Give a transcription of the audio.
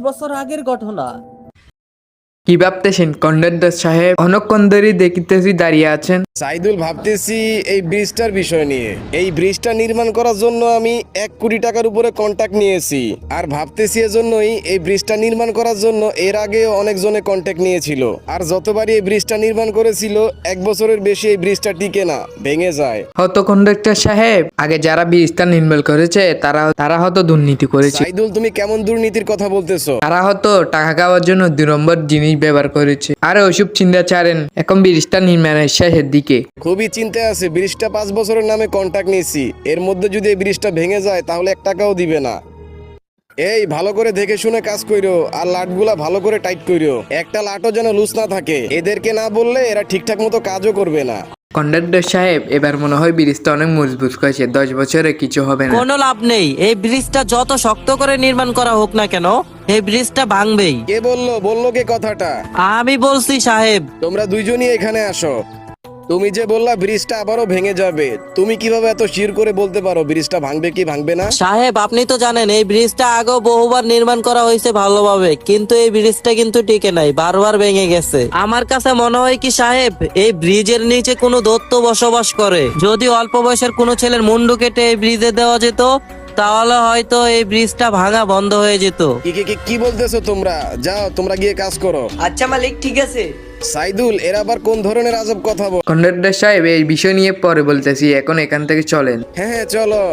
বছর আগের ঘটনা। কি ভাবতেছেন কন্ডাক্টর সাহেব? অনেকক্ষণ ধরে দেখিতেছি দাঁড়িয়ে আছেন। সাইদুল, ভাবতেছি এই ব্রিজটার বিষয় নিয়ে। এই ব্রিজটা নির্মাণ করার জন্য আমি 1 কোটি টাকার উপরে কন্ট্যাক্ট নিয়েছি। আর ভাবতেছি এজন্যই এই ব্রিজটা নির্মাণ করার জন্য এর আগে অনেকজনে কন্ট্যাক্ট নিয়েছিল। আর যতবারই এই ব্রিজটা নির্মাণ করেছিল 1 বছরের বেশি এই ব্রিজটা টিকে না, ভেঙে যায়। হয়তো কন্ডাক্টর সাহেব, আগে যারা ব্রিজটা নির্মাণ করেছে তারা হয়তো দুর্নীতি করেছে। সাইদুল, তুমি কেমন দুর্নীতির কথা বলতেছো? তারা হয়তো টাকা খাওয়ার জন্য 2 নম্বর জিনিস ব্যবহার করেছে। আরে ওইসব চিন্তা ছাড়েন, এখন ব্রিজটা নির্মাণের শেষের দিকে। খুবই চিন্তা আছে। ব্রিজটা 5 বছরের নামে কন্ট্যাক্ট নিয়েছি। এর মধ্যে যদি এই ব্রিজটা ভেঙে যায় তাহলে 1 টাকাও দিবে না। এই ভালো করে দেখে শুনে কাজ কইরো, আর লাটগুলা ভালো করে টাইট কইরো। একটা লাটও যেন লুজ না থাকে। এদেরকে না বললে এরা ঠিকঠাক মতো কাজও করবে না। কন্ডাক্টর সাহেব, এবার মনে হয় ব্রিজটা অনেক মজবুত হয়েছে, 10 বছরে কিছু হবে না। কোনো লাভ নেই, এই ব্রিজটা যত শক্ত করে নির্মাণ করা হোক না কেন, এই ব্রিজটা ভাঙবেই। কে বললো কে কথাটা? আমি বলছি সাহেব। তোমরা দুইজনই এখানে আসো। তুমি যে বললা ব্রিজটা আবারও ভেঙে যাবে, তুমি কিভাবে এত শির করে বলতে পারো ব্রিজটা ভাঙবে কি ভাঙবে না? সাহেব, আপনি তো জানেন এই ব্রিজটা আগেও বহুবার নির্মাণ করা হয়েছে ভালোভাবে, কিন্তু এই ব্রিজটা কিন্তু টিকে নাই, বারবার ভেঙে গেছে। আমার কাছে মনে হয় কি সাহেব, এই ব্রিজের নিচে কোনো দৈত্য বসবাস করে। যদি অল্প বয়সের কোনো ছেলের মুন্ডু কেটে এই ব্রিজে দেওয়া যেত, তাহলে হয়তো এই ব্রিজটা ভাঙা বন্ধ হয়ে যেত। কি বলতেছো তোমরা? যাও, তোমরা গিয়ে কাজ করো। আচ্ছা মালিক, ঠিক আছে। সাইদুল, এরা আবার কোন ধরনের আজব কথা বল? কন্ডাক্টর সাহেব, এই বিষয় নিয়ে পরে বলতেছি, এখন এখান থেকে চলেন। হ্যাঁ, চলো।